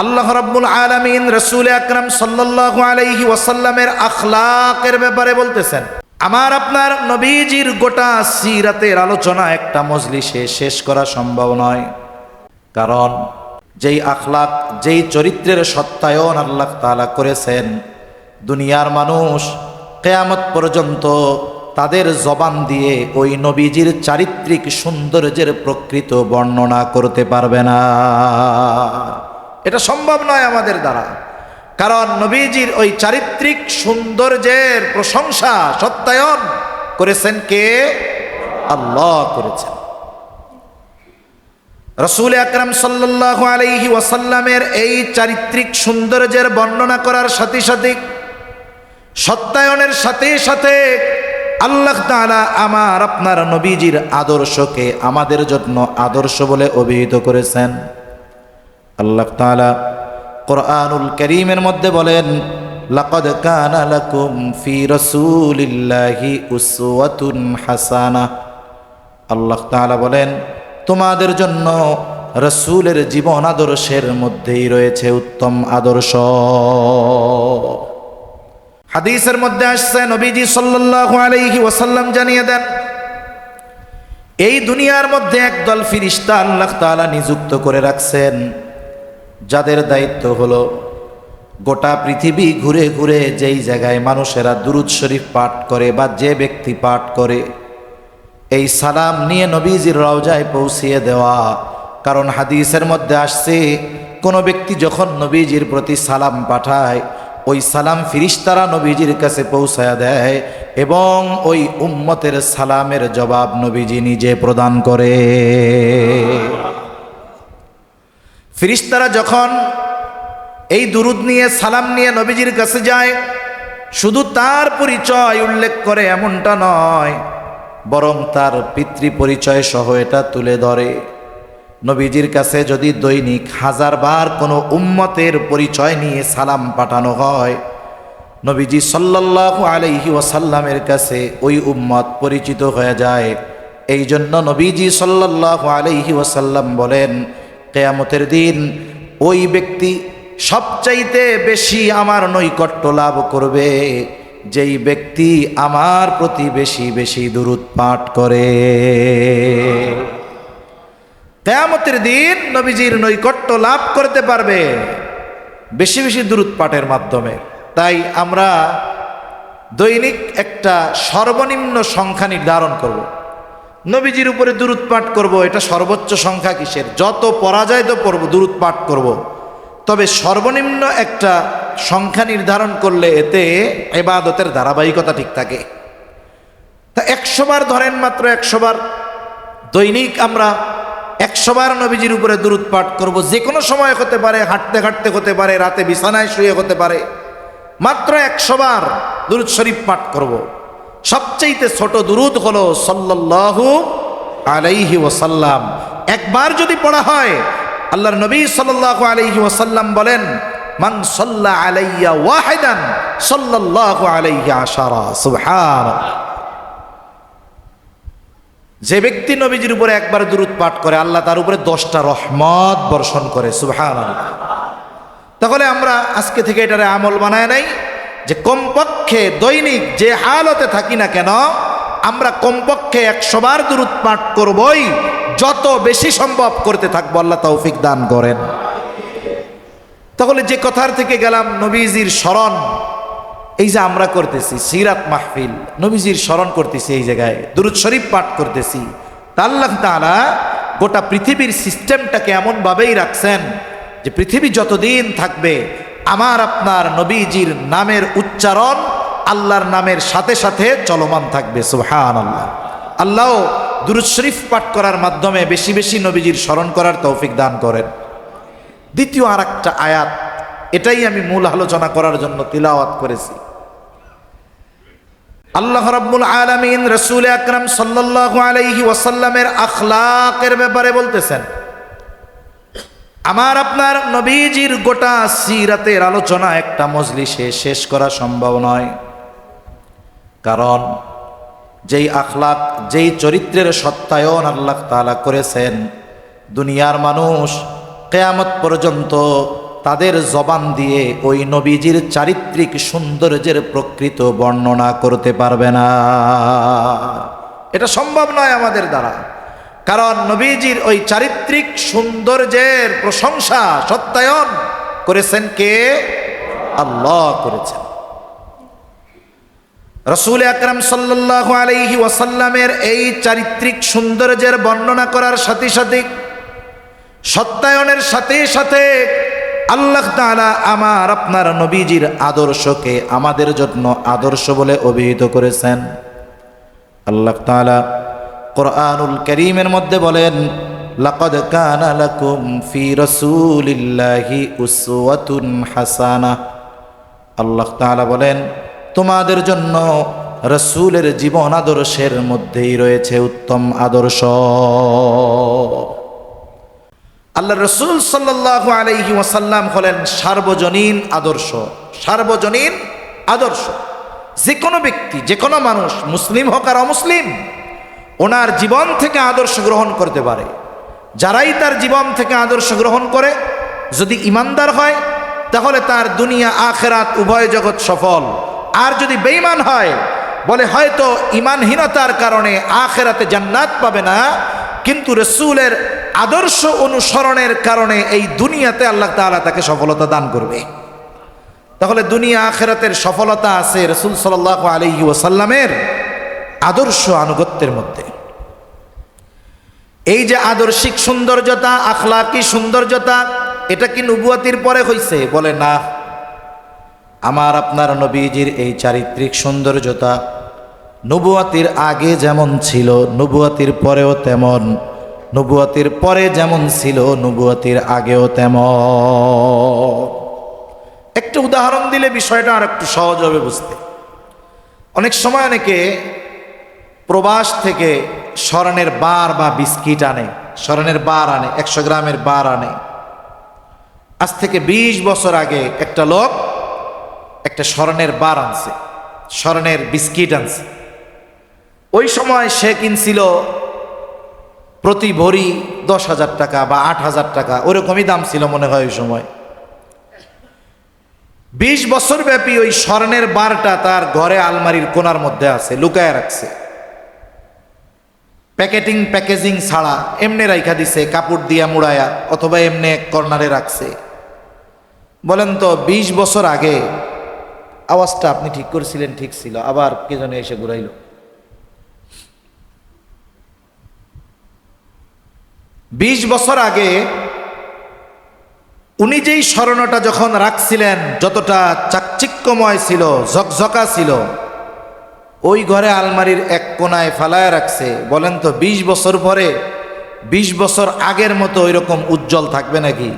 আল্লাহ রাব্বুল আলামিন রাসূল আকরাম সাল্লাল্লাহু আলাইহি ওয়াসাল্লামের আখলাকের ব্যাপারে বলতেছেন। আমার আপনার নবীজির গোটা সিরাতের আলোচনা একটা মজলিসে শেষ করা সম্ভব নয়, কারণ যেই আখলাক, যেই চরিত্রের সত্যায়ন আল্লাহ তাআলা করেছেন, দুনিয়ার মানুষ কিয়ামত পর্যন্ত তাদের জবান দিয়ে ওই নবীজির চারিত্রিক সৌন্দর্যের প্রকৃত বর্ণনা করতে পারবে না। এটা সম্ভব নয় আমাদের দ্বারা, কারণ নবীজির ওই চারিত্রিক সৌন্দর্যের প্রশংসা সত্যায়ন করেছেন কে? আল্লাহ করেছেন। রাসূল আকরাম সাল্লাল্লাহু আলাইহি ওয়াসাল্লামের এই চারিত্রিক সৌন্দর্যের বর্ণনা করার সাথে সাথে, সত্যায়নের সাথে সাথে আল্লাহ তাআলা আমার আপনার নবীজির আদর্শকে আমাদের জন্য আদর্শ বলে অভিহিত করেছেন। আল্লাহ তাআলা কুরআনুল কারীমের মধ্যে বলেন, লাকাদ কানা লাকুম ফি রাসূলিল্লাহি উসওয়াতুন হাসানাহ। আল্লাহ তাআলা বলেন, তোমাদের জন্য রাসূলের জীবন আদর্শের মধ্যেই রয়েছে উত্তম আদর্শ। হাদিসের মধ্যে আসছে, নবীজি সাল্লাল্লাহু আলাইহি ওয়াসাল্লাম জানিয়ে দেন, এই দুনিয়ার মধ্যে একদল ফেরেশতা আল্লাহ তাআলা নিযুক্ত করে রাখছেন, যাদের দায়িত্ব হলো গোটা পৃথিবী ঘুরে ঘুরে যেই জায়গায় মানুষেরা দুরূদ শরীফ পাঠ করে বা যে ব্যক্তি পাঠ করে, এই সালাম নিয়ে নবীজির রওজায় পৌঁছিয়ে দেওয়া। কারণ হাদিসের মধ্যে আসছে, কোনো ব্যক্তি যখন নবীজির প্রতি সালাম পাঠায়, ওই সালাম ফেরেশতারা নবীজির কাছে পৌঁছায়া দেয় এবং ওই উম্মতের সালামের জবাব নবীজি নিজে প্রদান করে। ফেরেশতারা যখন এই দুরূদ নিয়ে, সালাম নিয়ে নবীজির কাছে যায়, শুধু তার পরিচয় উল্লেখ করে এমনটা নয়, বরং তার পিতৃ পরিচয় সহ এটা তুলে ধরে। নবীজির কাছে যদি দৈনিক 1000 বার কোনো উম্মতের পরিচয় নিয়ে সালাম পাঠানো হয়, নবীজি সাল্লাল্লাহু আলাইহি ওয়াসাল্লামের কাছে ওই উম্মত পরিচিত হয়ে যায়। এই জন্য নবীজি সাল্লাল্লাহু আলাইহি ওয়াসাল্লাম বলেন, কিয়ামতের দিন ওই ব্যক্তি সবচাইতে বেশি আমার নৈকট্য লাভ করবে যেই ব্যক্তি আমার প্রতি বেশি বেশি দুরূদ পাঠ করে। কিয়ামতের দিন নবীজির নৈকট্য লাভ করতে পারবে বেশি বেশি দুরূদ পাঠের মাধ্যমে। তাই আমরা দৈনিক একটা সর্বনিম্ন সংখ্যা নির্ধারণ করব, নবীজির উপরে দুরূদ পাঠ করব। এটা সর্বোচ্চ সংখ্যা কিসের? যত পড়া যায় তো পড়ব, দুরূদ পাঠ করব। তবে সর্বনিম্ন একটা সংখ্যা নির্ধারণ করলে এতে ইবাদতের ধারাবাহিকতা ঠিক থাকে। তা 100 বার ধরেন, মাত্র 100 বার দৈনিক আমরা 100 বার নবীজির উপরে দুরূদ পাঠ করব। যে কোনো সময় হতে পারে, হাঁটতে হাঁটতে হতে পারে, রাতে বিছানায় শুয়ে হতে পারে। মাত্র 100 বার দুরূদ শরীফ পাঠ করব। সবচেয়ে ছোট দুরূদ হলো সাল্লাল্লাহু আলাইহি ওয়াসাল্লাম। একবার যদি পড়া হয়, আল্লাহর নবী সাল্লাল্লাহু আলাইহি ওয়াসাল্লাম বলেন, মান সাল্লা আলাইয়া ওয়াহিদান সাল্লাল্লাহু আলাইহি আশারা। সুবহানাল্লাহ। যে ব্যক্তি নবীজির উপরে একবার দুরূদ পাঠ করে, আল্লাহ তার উপরে 10টা রহমত বর্ষণ করে। সুবহানাল্লাহ। তাহলে আমরা আজকে থেকে এটারে আমল বানায় নাই যে কমপক্ষে দৈনিক যে হালতে থাকি না কেন, আমরা কমপক্ষে 100 বার দুরূদ পাঠ করবই, যত বেশি সম্ভব করতে থাকবো। আল্লাহ তৌফিক দান করেন। তাহলে যে কথার থেকে গেলাম, নবীজির স্মরণ, এই যে আমরা করতেছি সিরাত মাহফিল, নবীজির স্মরণ করতেছি, এই জায়গায় দুরূদ শরীফ পাঠ করতেছি, তা আল্লাহ তাআলা গোটা পৃথিবীর সিস্টেমটাকে এমনভাবেই রাখছেন যে পৃথিবী যতদিন থাকবে আমার আপনার নবীজির নামের উচ্চারণ আল্লাহর নামের সাথে সাথে চলমান থাকবে। সুবহানাল্লাহ। আল্লাহ দুরূদ শরীফ পাঠ করার মাধ্যমে বেশি বেশি নবীজির স্মরণ করার তৌফিক দান করেন। দ্বিতীয় আরেকটা আয়াত, এটাই আমি মূল আলোচনা করার জন্য তিলাওয়াত করেছি। আল্লাহ রাব্বুল আলামিন রাসূল আকরাম সাল্লাল্লাহু আলাইহি ওয়াসাল্লামের আখলাকের ব্যাপারে বলতেছেন। আমার আপনার নবীজির গোটা সিরাতের আলোচনা একটা মজলিসে শেষ করা সম্ভব নয়, কারণ যেই আখলাক, যেই চরিত্রের সত্যায়ন আল্লাহ তাআলা করেছেন, দুনিয়ার মানুষ কিয়ামত পর্যন্ত তাদের জবান দিয়ে ওই নবীজির চারিত্রিক সৌন্দর্যের প্রকৃত বর্ণনা করতে পারবে না। এটা সম্ভব নয় আমাদের দ্বারা, কারণ নবীজির ওই চারিত্রিক সৌন্দর্যের প্রশংসা সত্যায়ন করেছেন কে? আল্লাহ করেছেন। রাসূল আকরাম সাল্লাল্লাহু আলাইহি ওয়াসাল্লামের এই চারিত্রিক সৌন্দর্যের বর্ণনা করার সাথে সাথে, সত্যায়নের সাথে সাথে আল্লাহ তাআলা আমার আপনার নবীজির আদর্শকে আমাদের জন্য আদর্শ বলে অভিহিত করেছেন। আল্লাহ তাআলা কোরআনুল কারীমের মধ্যে বলেন, লাকাদ কানা লাকুম ফি রাসূলিল্লাহি উসওয়াতুন হাসানাহ। আল্লাহ তাআলা বলেন, তোমাদের জন্য রাসূলের জীবন আদর্শের মধ্যেই রয়েছে উত্তম আদর্শ। আল্লাহ রাসূল সাল্লাল্লাহু আলাইহি ওয়াসাল্লাম হলেন সার্বজনীন আদর্শ। সার্বজনীন আদর্শ, যে কোনো ব্যক্তি, যে কোনো মানুষ, মুসলিম হোক আর অমুসলিম, ওনার জীবন থেকে আদর্শ গ্রহণ করতে পারে। যারাই তার জীবন থেকে আদর্শ গ্রহণ করে, যদি ইমানদার হয় তাহলে তার দুনিয়া আখেরাত উভয় জগৎ সফল। আর যদি বেঈমান হয়, বলে হয়তো ইমানহীনতার কারণে আখেরাতে জান্নাত পাবে না, কিন্তু রাসূলের আদর্শ অনুসরণের কারণে এই দুনিয়াতে আল্লাহ তাআলা তাকে সফলতা দান করবে। তাহলে দুনিয়া আখেরাতের সফলতা আছে রাসূল সাল্লাল্লাহু আলাইহি ওয়াসাল্লামের আদর্শ আনুগত্যের মধ্যে। এই যে আদর্শিক সৌন্দর্যতা, আখলাকি সৌন্দর্যতা, এটা কি নবুয়তির পরে হইছে? বলে না, আমার আপনার নবীজির এই চারিত্রিক সৌন্দর্যতা নবুয়তির আগে যেমন ছিল, নবুয়তির পরেও তেমন, নবুয়তির পরে যেমন ছিল, নবুয়তির আগেও তেমন। একটা উদাহরণ দিলে বিষয়টা আর একটু সহজ হবে বুঝতে। অনেক সময় অনেকে প্রবাস থেকে স্মরণের বার বা বিস্কিট আনে, স্মরণের বার আনে, 100 গ্রামের বার আনে। আজ থেকে 20 বছর আগে একটা লোক একটা স্মরণের বার আনছে, স্মরণের বিস্কিট আনছে। ওই সময় সে কিনছিল প্রতি ভরি 10,000 টাকা বা 8,000 টাকা, ওরকমই দাম ছিল মনে হয় ওই সময়। 20 বছর ব্যাপী ওই স্বর্ণের বারটা তার ঘরে আলমারির কোণার মধ্যে আছে, লুকায় রাখছে। প্যাকেজিং ছাড়া এমনি রাইখা দিছে, কাপড় দিয়া মুড়ায়া, অথবা এমনি কর্নারে রাখছে। বলেন তো 20 বছর আগে আওয়াজটা আপনি ঠিক করেছিলেন, ঠিক ছিল, আবার কে যেন এসে ঘুরাইল। 20 বছর আগে উনি যেই স্মরণটা যখন রাখছিলেন, যতটা চাকচিক্যময় ছিল, ঝকঝকা ছিল, ওই ঘরে আলমারির এক কোনায় ফালায় রাখছে। বলেন তো 20 বছর পরে 20 বছর আগের মতো ওই রকম উজ্জ্বল থাকবে নাকি?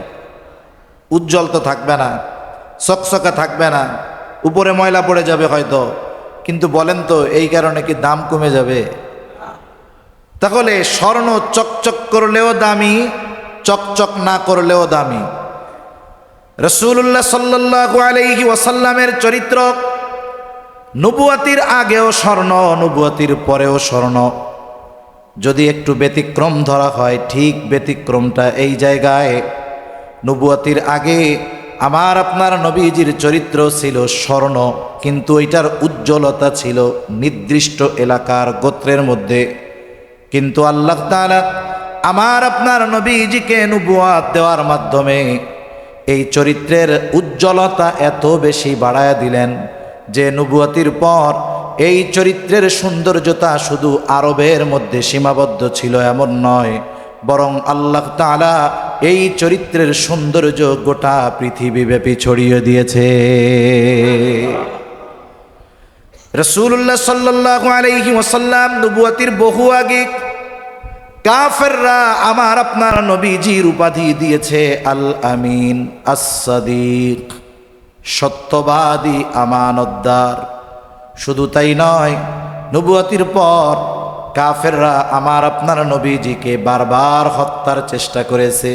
উজ্জ্বল তো থাকবে না, চকচকা থাকবে না, উপরে ময়লা পড়ে যাবে হয়তো, কিন্তু বলেন তো এই কারণে কি দাম কমে যাবে? তাহলে স্বর্ণ চকচক করলেও দামি, চকচক না করলেও দামি। রাসূলুল্লাহ সাল্লাল্লাহু আলাইহি ওয়াসাল্লামের চরিত্র নবুয়তির আগেও স্বর্ণ, নবুয়তির পরেও স্বর্ণ। যদি একটু ব্যতিক্রম ধরা হয়, ঠিক ব্যতিক্রমটা এই জায়গায়, নবুয়তির আগে আমার আপনার নবীজির চরিত্র ছিল স্বর্ণ, কিন্তু এটার উজ্জ্বলতা ছিল নির্দিষ্ট এলাকার গোত্রের মধ্যে। কিন্তু আল্লাহ তাআলা আমার আপনার নবীজিকে নবুয়ত দেওয়ার মাধ্যমে এই চরিত্রের উজ্জ্বলতা এত বেশি বাড়ায়া দিলেন যে নবুয়তির পর এই চরিত্রের সৌন্দর্যতা শুধু আরবের মধ্যে সীমাবদ্ধ ছিল এমন নয়, বরং আল্লাহ তাআলা এই চরিত্রের সৌন্দর্য গোটা পৃথিবীব্যাপী ছড়িয়ে দিয়েছে। রাসূলুল্লাহ সাল্লাল্লাহু আলাইহি ওয়াসাল্লাম নবুয়তির বহু আগে কাফেররা আমার আপনার নবীজির উপাধি দিয়েছে আল আমিন, আস-সাদিক, সত্যবাদী, আমানতদার। শুধু তাই নয়, নবুয়তির পর কাফেররা আমার আপনার নবীজিকে বারবার হত্যার চেষ্টা করেছে।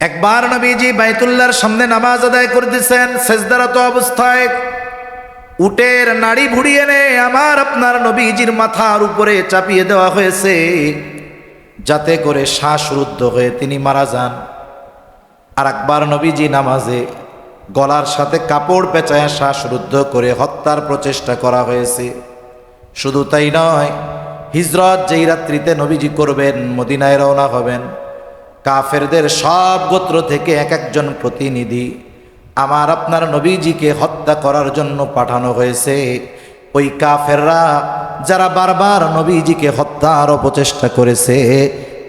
একবার নবীজি বাইতুল্লাহর সামনে নামাজ আদায় করতেছেন, সেজদারত অবস্থায় উটের নাড়ি ভুড়ি এনে আমার আপনার নবীজির মাথার উপরে চাপিয়ে দেওয়া হয়েছে, যাতে করে শ্বাসরুদ্ধ হয়ে তিনি মারা যান। আর একবার নবীজি নামাজে গলার সাথে কাপড় পেঁচায়া শ্বাসরুদ্ধ করে হত্যার প্রচেষ্টা করা হয়েছে। শুধু তাই নয়, হিজরত যেই রাত্রিতে নবীজি করবেন, মদিনায় রওনা হবেন, কাফেরদের সব গোত্র থেকে এক একজন প্রতিনিধি আমার আপনার নবীজিকে হত্যা করার জন্য পাঠানো হয়েছে। ওই কাফেররা যারা বারবার নবীজিকে হত্যার অপচেষ্টা করেছে,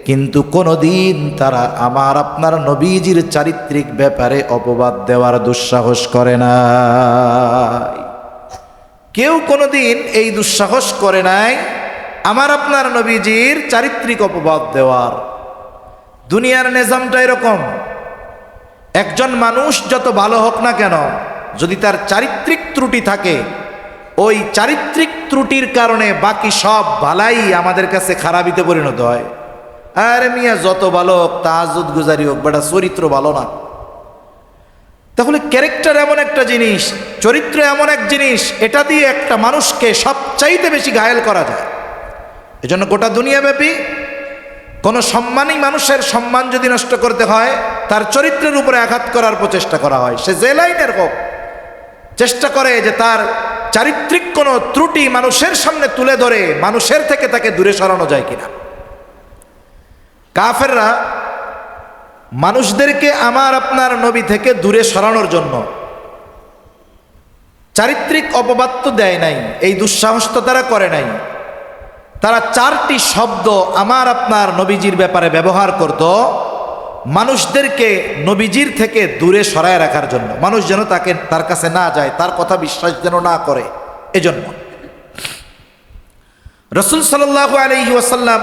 কিন্তু কোনোদিন তারা আমার আপনার নবীজির চারিত্রিক ব্যাপারে অপবাদ দেওয়ার দুঃসাহস করে না। কেউ কোনোদিন এই দুঃসাহস করে নাই আমার আপনার নবীজির চারিত্রিক অপবাদ দেওয়ার। দুনিয়ার নিজামটা এরকম, একজন মানুষ যত ভালো হোক না কেন, যদি তার চারিত্রিক ত্রুটি থাকে, ওই চারিত্রিক ত্রুটির কারণে বাকি সব ভালাই আমাদের কাছে খারাপিতে পরিণত হয়। আরে মিয়া যত ভালো হোক, তাহাজ্জুদ গুজারি হোক, বেটা চরিত্র ভালো না। তাহলে ক্যারেক্টার এমন একটা জিনিস, চরিত্র এমন এক জিনিস, এটা দিয়ে একটা মানুষকে সবচাইতে বেশি ঘায়েল করা যায়। এজন্য গোটা দুনিয়াব্যাপী কোনো সম্মানী মানুষের সম্মান যদি নষ্ট করতে হয়, তার চরিত্রের উপরে আঘাত করার প্রচেষ্টা করা হয়। সে যে লাইনের হোক, চেষ্টা করে যে তার চারিত্রিক কোনো ত্রুটি মানুষের সামনে তুলে ধরে মানুষের থেকে তাকে দূরে সরানো যায় কিনা। কাফেররা মানুষদেরকে আমার আপনার নবী থেকে দূরে সরানোর জন্য চারিত্রিক অপবাদ তো দেয় নাই, এই দুঃসাহস তো তারা করে নাই। তারা চারটি শব্দ আমার আপনার নবীজির ব্যাপারে ব্যবহার করত মানুষদেরকে নবীজির থেকে দূরে সরায় রাখার জন্য, মানুষ যেন তার কাছে না যায়, তার কথা বিশ্বাস যেন না করে। এজন্য রাসূল সাল্লাল্লাহু আলাইহি ওয়াসাল্লাম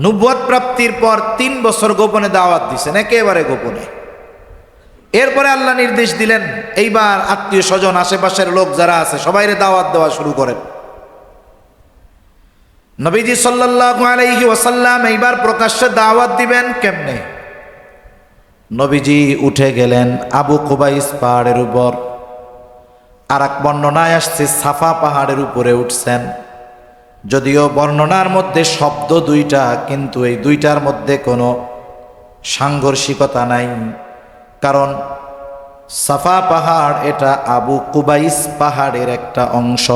নবুয়ত প্রাপ্তির পর 3 বছর গোপনে দাওয়াত দিয়েছেন, একেবারে গোপনে। এরপরে আল্লাহ নির্দেশ দিলেন, এইবার আত্মীয় স্বজন আশেপাশের লোক যারা আছে সবাইরে দাওয়াত দেওয়া শুরু করেন। নবীজি সাল্লাল্লাহু আলাইহি ওয়াসাল্লাম এইবার প্রকাশ্যে দাওয়াত দিবেন কেমনে? নবীজি উঠে গেলেন আবু কুবাইস পাহাড়ের উপর, আর এক বর্ণনায় আসছে সাফা পাহাড়ের উপরে উঠছেন। যদিও বর্ণনার মধ্যে শব্দ দুইটা, কিন্তু এই দুইটার মধ্যে কোনো সাংঘর্ষিকতা নাই, কারণ সাফা পাহাড় এটা আবু কুবাইস পাহাড়ের একটা অংশ।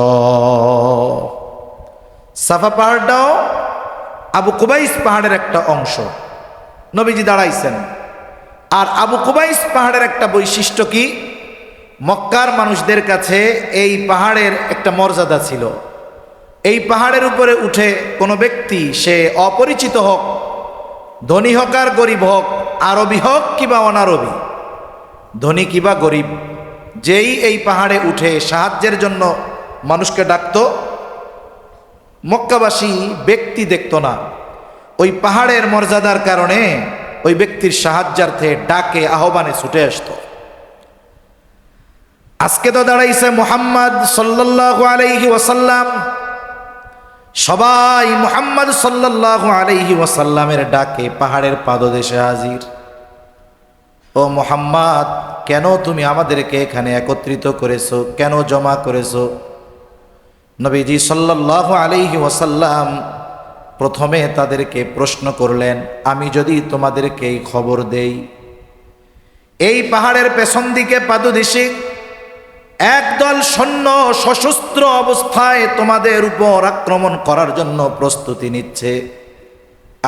সাফা পাহাড়টাও আবু কুবাইস পাহাড়ের একটা অংশ। নবীজি দাঁড়াইছেন। আর আবু কুবাইস পাহাড়ের একটা বৈশিষ্ট্য কি, মক্কার মানুষদের কাছে এই পাহাড়ের একটা মর্যাদা ছিল। এই পাহাড়ের উপরে উঠে কোনো ব্যক্তি, সে অপরিচিত হোক, ধনী হোক আর গরিব হোক, আরবি হোক কিবা অনারবি, ধনী কিবা গরিব, যেই এই পাহাড়ে উঠে সাহায্যের জন্য মানুষকে ডাকত, মক্কাবাসী ব্যক্তি দেখত না। ওই পাহাড়ের মর্যাদার কারণে ওই ব্যক্তির সাহায্যার্থে ডাকে আহ্বানে ছুটে আসত। আজকে তো দাঁড়াইছে মুহাম্মদ সাল্লাল্লাহু আলাইহি ওয়াসাল্লাম, সবাই মুহাম্মদ সাল্লাল্লাহু আলাইহি ওয়াসাল্লামের ডাকে পাহাড়ের পাদদেশে হাজির। ও মুহাম্মদ, কেন তুমি আমাদেরকে এখানে একত্রিত করেছো, কেন জমা করেছো? নবীজি সাল্লাল্লাহু আলাইহি ওয়াসাল্লাম প্রথমে তাদেরকে প্রশ্ন করলেন, আমি যদি তোমাদেরকে এই খবর দেই, এই পাহাড়ের পেছন দিকে পাদদেশে একদল সৈন্য সশস্ত্র অবস্থায় তোমাদের উপর আক্রমণ করার জন্য প্রস্তুতি নিচ্ছে,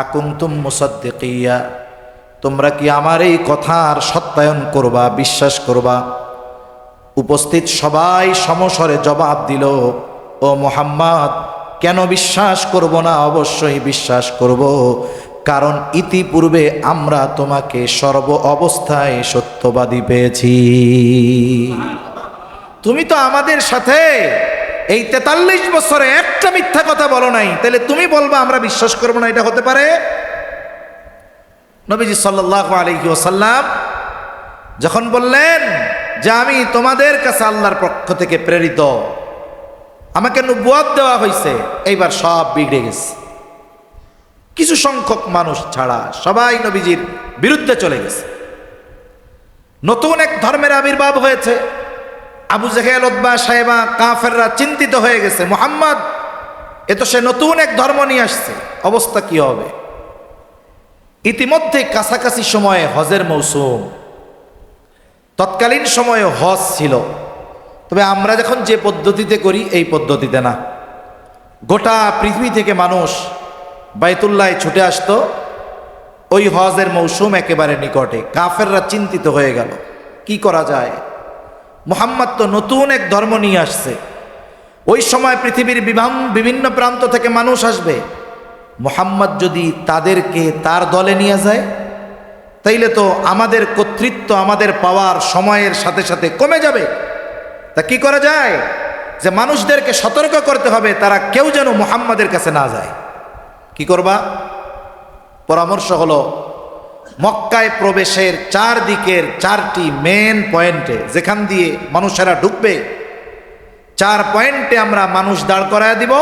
আকুনতুম মুসাদ্দিকিয়া, তোমরা কি আমার এই কথার সত্যায়ন করবা, বিশ্বাস করবা? উপস্থিত সবাই সমস্বরে জবাব দিল, ও মুহাম্মদ, কেন বিশ্বাস করব না? অবশ্যই বিশ্বাস করব, কারণ ইতিপূর্বে আমরা তোমাকে সর্ব অবস্থায় সত্যবাদী পেয়েছি। তুমি তো আমাদের সাথে এই 43 বছরে একটা মিথ্যা কথা বলো নাই, তাহলে তুমি বলবা আমরা বিশ্বাস করবো না? এটা হতে পারে? নবীজি সাল্লাল্লাহু আলাইহি ওয়াসাল্লাম যখন বললেন যে আমি তোমাদের কাছে আল্লাহর পক্ষ থেকে প্রেরিত, আমাকে নবুয়ত দেওয়া হয়েছে, এইবার সব বিগড়ে গেছে। কিছু সংখ্যক মানুষ ছাড়া সবাই নবীজির বিরুদ্ধে চলে গেছে। নতুন এক ধর্মের আবির্ভাব হয়েছে। আবু জেহেল, উতবা, সাইবা, কাফেররা চিন্তিত হয়ে গেছে, মুহাম্মদ এ তো সে নতুন এক ধর্ম নিয়ে আসছে, অবস্থা কি হবে? ইতিমধ্যে কাছাকাছি সময়ে হজের মৌসুম, তৎকালীন সময়ে হজ ছিল। তবে আমরা যখন যে পদ্ধতিতে করি এই পদ্ধতিতে না। গোটা পৃথিবী থেকে মানুষ বাইতুল্লায় ছুটে আসতো। ওই হজের মৌসুম একেবারে নিকটে। কাফেররা চিন্তিত হয়ে গেল, কি করা যায়? মুহাম্মদ তো নতুন এক ধর্ম নিয়ে আসছে। ওই সময় পৃথিবীর বিভিন্ন প্রান্ত থেকে মানুষ আসবে। মুহাম্মদ যদি তাদেরকে তার দলে নিয়ে যায়, তাইলে তো আমাদের কর্তৃত্ব, আমাদের পাওয়ার সময়ের সাথে সাথে কমে যাবে। তা কি করা যায়? যে মানুষদেরকে সতর্ক করতে হবে তারা কেউ যেন মুহাম্মাদের কাছে না যায়। কি করবা? পরামর্শ হলো, মক্কায় প্রবেশের চারদিকের 4টি মেন পয়েন্টে, যেখান দিয়ে মানুষেরা ঢুকবে, 4 পয়েন্টে আমরা মানুষ দাঁড় করায় দিব।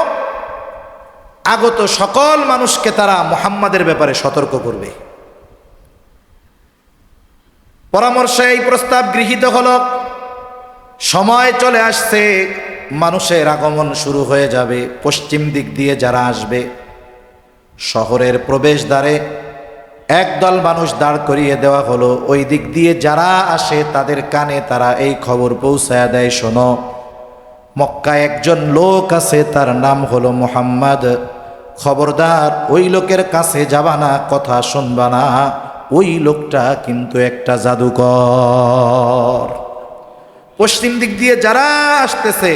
আগত সকল মানুষকে তারা মুহাম্মাদের ব্যাপারে সতর্ক করবে। পরামর্শে এই প্রস্তাব গৃহীত হলো। সময় চলে আসছে, মানুষের আগমন শুরু হয়ে যাবে। পশ্চিম দিক দিয়ে যারা আসবে, শহরের প্রবেশদ্বারে একদল মানুষ দাঁড় করিয়ে দেওয়া হলো। ওই দিক দিয়ে যারা আসে তাদের কানে তারা এই খবর পৌঁছায় দেয়, শোনো, মক্কায় একজন লোক আছে, তার নাম হলো মুহাম্মদ। খবরদার, ওই লোকের কাছে যাবা না, কথা শুনবা না। ওই লোকটা কিন্তু একটা জাদুকর। পশ্চিম দিক দিয়ে যারা আসতেছে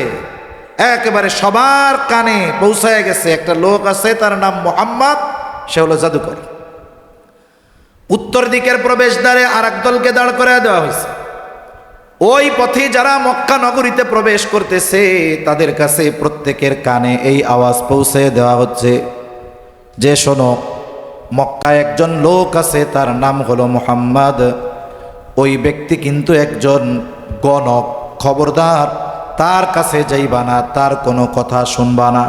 একেবারে সবার কানে পৌঁছায় গেছে, একটা লোক আছে, তার নাম মুহাম্মদ, সে হলো জাদুকর। উত্তর দিকের প্রবেশদ্বারে আর এক দলকে দাঁড় করে দেওয়া হয়েছে। ওই পথে যারা মক্কা নগরীতে প্রবেশ করতেছে তাদের কাছে প্রত্যেকের কানে এই আওয়াজ পৌঁছে দেওয়া হচ্ছে যে, শোনো, মক্কায় একজন লোক আছে, তার নাম হলো মুহাম্মদ। ওই ব্যক্তি কিন্তু একজন গণক। খবরদার, তার কাছে যাইবা না, তার কোনো কথা শুনবা না।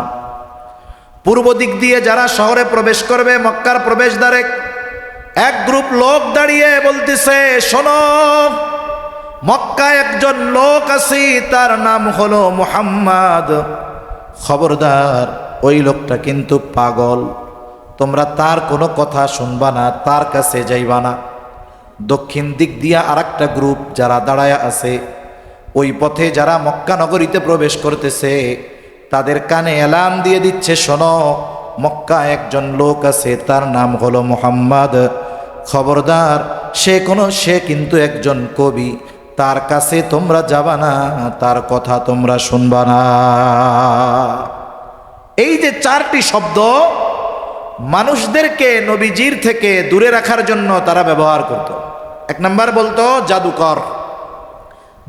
পূর্ব দিক দিয়ে যারা শহরে প্রবেশ করবে, মক্কার প্রবেশদ্বারে এক গ্রুপ লোক দাঁড়িয়ে বলতেছে, শোনো, মক্কায় একজন লোক আছে, তার নাম হলো মুহাম্মদ। খবরদার, ওই লোকটা কিন্তু পাগল, তোমরা তার কোনো কথা শুনবা না, তার কাছে যাইবা না। দক্ষিণ দিক দিয়া আর একটা গ্রুপ যারা দাঁড়ায় আছে, ওই পথে যারা মক্কা নগরীতে প্রবেশ করতেছে তাদের কানে এলান দিয়ে দিচ্ছে, শোনো, মক্কা একজন লোক আছে, তার নাম হলো মুহাম্মদ। খবরদার, সে কিন্তু একজন কবি, তার কাছে তোমরা যাবা না, তার কথা তোমরা শুনবা না। এই যে 4টি শব্দ মানুষদেরকে নবীজির থেকে দূরে রাখার জন্য তারা ব্যবহার করত। 1 নাম্বার বলতো জাদুকর,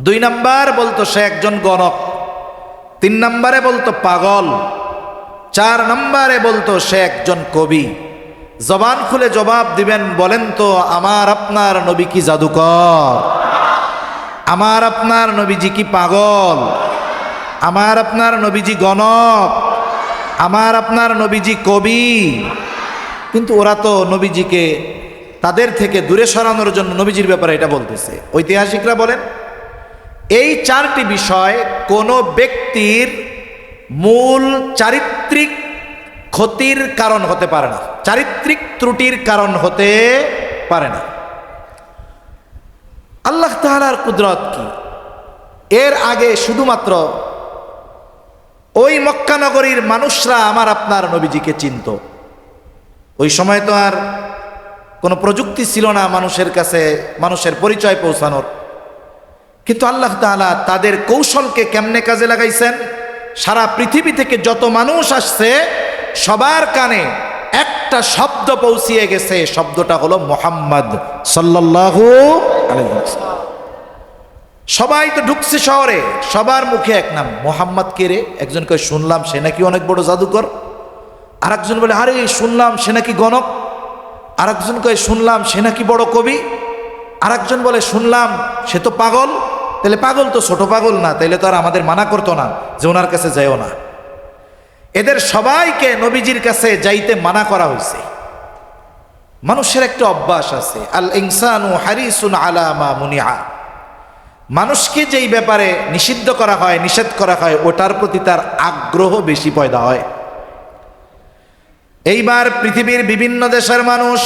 2 নাম্বার বলতো সে একজন গণক, 3 নাম্বারে বলতো পাগল, 4 নাম্বারে বলতো সে একজন কবি। জবান খুলে জবাব দিবেন, বলেন তো, আমার আপনার নবী কি জাদুকর? আমার আপনার নবীজি কি পাগল? আমার আপনার নবীজি গণক? আমার আপনার নবীজি কবি? কিন্তু ওরা তো নবীজিকে তাদের থেকে দূরে সরানোর জন্য নবীজির ব্যাপারে এটা বলতেছে। ঐতিহাসিকরা বলেন, এই 4টি বিষয় কোনো ব্যক্তির মূল চারিত্রিক ক্ষতির কারণ হতে পারে না, চারিত্রিক ত্রুটির কারণ হতে পারে না। আল্লাহ তাআলার কুদরত কি! এর আগে শুধুমাত্র ওই মক্কা নগরীর মানুষরা আমার আপনার নবীজিকে চিনত। ওই সময় তো আর কোনো প্রযুক্তি ছিল না মানুষের কাছে মানুষের পরিচয় পৌঁছানোর। কিন্তু আল্লাহ তাআলা তাদের কৌশলকে কেমনে কাজে লাগাইছেন, সারা পৃথিবী থেকে যত মানুষ আসছে সবার কানে একটা শব্দ পৌঁছিয়ে গেছে, শব্দটা হলো মুহাম্মদ সাল্লাল্লাহু আলাইহি ওয়াসাল্লাম। সবাই তো ঢুকছে শহরে, সবার মুখে এক নাম, মুহাম্মদ কে রে? একজন কয়, শুনলাম সে নাকি অনেক বড় জাদুকর। আরেকজন বলে, আরে শুনলাম সে নাকি গণক। আরেকজন কয়, শুনলাম সে নাকি বড় কবি। আরেকজন বলে, শুনলাম সে তো পাগল। তাহলে পাগল তো ছোট পাগল না, তাইলে তো আর আমাদের মানা করতো না যে ওনার কাছে যাইও না। এদের সবাইকে নবীজির কাছে যাইতে মানা করা হয়েছে। মানুষের একটা অভ্যাস আছে, আল ইনসানু হারিসুন আলা মা মুনিআ। মানুষকে যেই ব্যাপারে নিষিদ্ধ করা হয়, নিষেধ করা হয়, ওটার প্রতি তার আগ্রহ বেশি পয়দা হয়। এইবার পৃথিবীর বিভিন্ন দেশের মানুষ